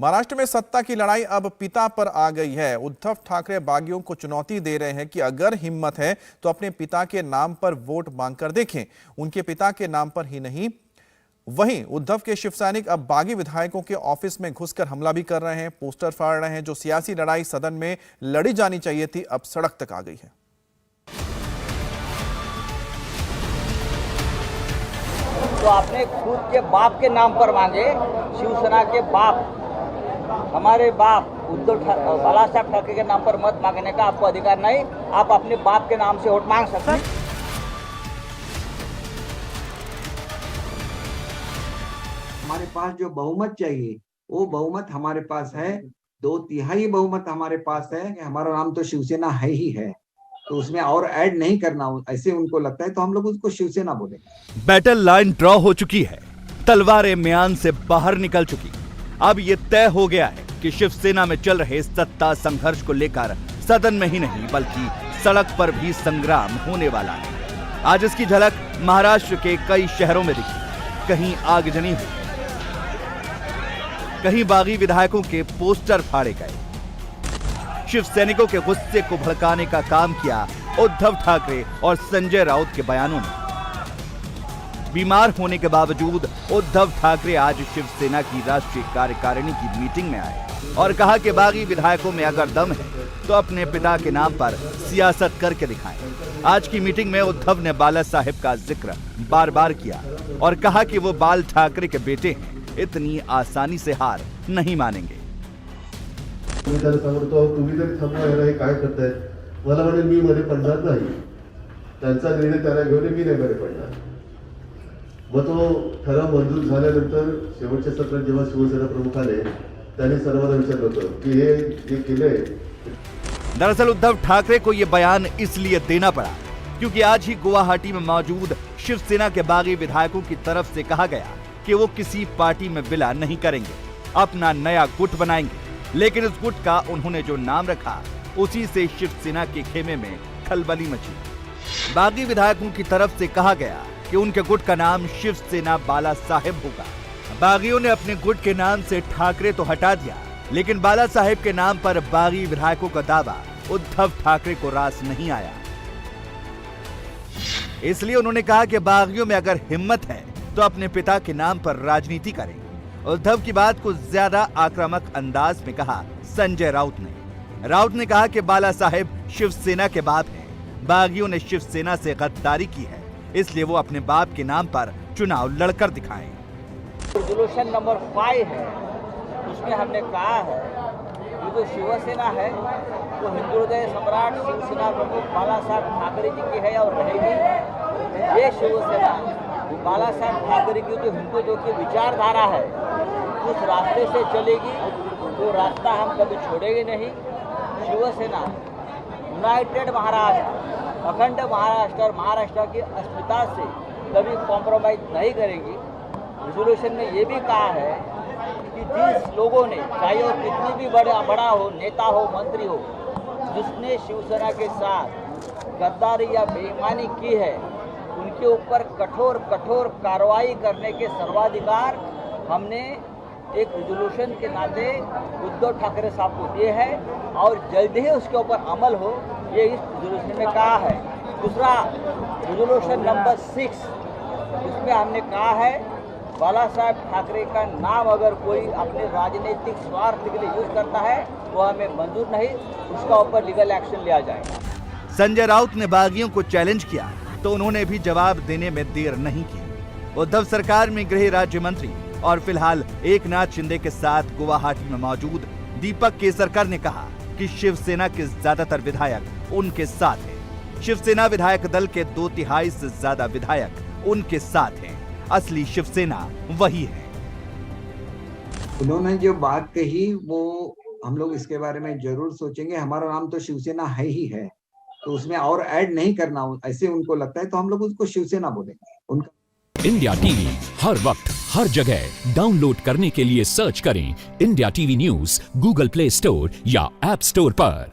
महाराष्ट्र में सत्ता की लड़ाई अब पिता पर आ गई है। उद्धव ठाकरे बागियों को चुनौती दे रहे हैं कि अगर हिम्मत है तो अपने पिता के नाम पर वोट मांगकर देखें। उनके पिता के नाम पर ही नहीं, वहीं उद्धव के शिव सैनिक अब बागी विधायकों के ऑफिस में घुसकर हमला भी कर रहे हैं, पोस्टर फाड़ रहे हैं। जो सियासी लड़ाई सदन में लड़ी जानी चाहिए थी, अब सड़क तक आ गई है। तो आपने खुद के बाप के नाम पर मांगे, शिवसेना के बाप, हमारे बाप उद्धव बाला साहब ठाकरे के नाम पर मत मांगने का आपको अधिकार नहीं। आप अपने बाप के नाम से वोट मांग सकते हैं। हमारे पास जो बहुमत चाहिए वो बहुमत हमारे पास है, 2/3 बहुमत हमारे पास है। हमारा नाम तो शिवसेना है ही है, तो उसमें और ऐड नहीं करना ऐसे उनको लगता है, तो हम लोग उसको शिवसेना बोलेंगे। बैटल लाइन ड्रॉ हो चुकी है, तलवारें म्यान से बाहर निकल चुकी। अब ये तय हो गया है कि शिवसेना में चल रहे सत्ता संघर्ष को लेकर सदन में ही नहीं बल्कि सड़क पर भी संग्राम होने वाला है। आज इसकी झलक महाराष्ट्र के कई शहरों में दिखी। कहीं आगजनी हुई, कहीं बागी विधायकों के पोस्टर फाड़े गए। शिव सैनिकों के गुस्से को भड़काने का काम किया उद्धव ठाकरे और संजय राउत के बयानों ने। बीमार होने के बावजूद उद्धव ठाकरे आज शिवसेना की राष्ट्रीय कार्यकारिणी की मीटिंग में आए और कहा कि बागी विधायकों में अगर दम है तो अपने पिता के नाम पर सियासत करके दिखाएं। आज की मीटिंग में उद्धव ने बाला साहेब का जिक्र बार बार किया और कहा कि वो बाल ठाकरे के बेटे हैं, इतनी आसानी से हार नहीं मानेंगे। तुम्ही जरी थांबवायला हे काय करताय, मला म्हणेल मी मध्ये पडणार नाही, त्यांचा निर्णय त्याला घेऊन मी नाही मध्ये पडणार। मग तो ठराव मंजूर झाल्यानंतर शेवटच्या सत्रात जेव्हा शिवसेना प्रमुख आले त्यांनी सर्वांना विचारलं होतं की हे जे केलंय। दरअसल उद्धव ठाकरे को यह बयान इसलिए देना पड़ा क्योंकि आज ही गुवाहाटी में मौजूद शिवसेना के बागी विधायकों की तरफ से कहा गया कि वो किसी पार्टी में विलय नहीं करेंगे, अपना नया गुट बनाएंगे। लेकिन इस गुट का उन्होंने जो नाम रखा, उसी से शिवसेना के खेमे में खलबली मची। बागी विधायकों की तरफ से कहा गया कि उनके गुट का नाम शिवसेना बाला साहेब होगा। बागियों ने अपने गुट के नाम से ठाकरे तो हटा दिया, लेकिन बाला साहेब के नाम पर बागी विधायकों का दावा उद्धव ठाकरे को रास नहीं आया। इसलिए उन्होंने कहा कि बागियों में अगर हिम्मत है तो अपने पिता के नाम पर राजनीति करें। उद्धव की बात को ज्यादा आक्रामक अंदाज में कहा संजय राउत ने। राउत ने कहा कि बाला साहेब शिवसेना के बाप हैं, बागियों ने शिवसेना से गद्दारी की है, इसलिए वो अपने बाप के नाम पर चुनाव लड़कर दिखाएं। रेजोल्यूशन नंबर 5 है, उसमें हमने कहा है कि जो शिवसेना है वो हिंदू हृदय सम्राट शिवसेना प्रमुख बाला साहब ठाकरे जी की है और रहेगी। ये शिवसेना बाला साहब ठाकरे की जो हिंदुत्व की विचारधारा है उस रास्ते से चलेगी, वो रास्ता हम कभी छोड़ेंगे नहीं। शिवसेना यूनाइटेड महाराष्ट्र, अखंड महाराष्ट्र और महाराष्ट्र की अस्मिता से कभी कॉम्प्रोमाइज नहीं करेंगी। रेजोल्यूशन में ये भी कहा है कि जिस लोगों ने, चाहे वो कितनी भी बड़ा हो, नेता हो, मंत्री हो, जिसने शिवसेना के साथ गद्दारी या बेईमानी की है, उनके ऊपर कठोर कार्रवाई करने के सर्वाधिकार हमने एक रेजोल्यूशन के नाते उद्धव ठाकरे साहब को दिए है और जल्द ही उसके ऊपर अमल हो, ये इस रेजोल्यूशन में कहा है। दूसरा रेजोल्यूशन नंबर 6, उसमें हमने कहा है बाला साहब ठाकरे का नाम अगर कोई अपने राजनीतिक स्वार्थ के लिए यूज करता है वो हमें मंजूर नहीं, उसका ऊपर लीगल एक्शन लिया जाएगा। संजय राउत ने बागियों को चैलेंज किया तो उन्होंने भी जवाब देने में देर नहीं की। उद्धव सरकार में गृह राज्य मंत्री और फिलहाल एकनाथ शिंदे के साथ गुवाहाटी में मौजूद दीपक केसरकर ने कहा कि शिवसेना के ज्यादातर विधायक उनके साथ हैं। शिवसेना विधायक दल के 2/3 से ज्यादा विधायक उनके साथ हैं। असली शिवसेना वही है। उन्होंने जो बात कही वो हम लोग इसके बारे में जरूर सोचेंगे। हमारा नाम तो शिवसेना है ही है, तो उसमें और ऐड नहीं करना ऐसे उनको लगता है, तो हम लोग उसको शिवसेना बोलेंगे। उनका इंडिया टीवी हर वक्त हर जगह डाउनलोड करने के लिए सर्च करें India TV news Google play store या ऐप स्टोर पर।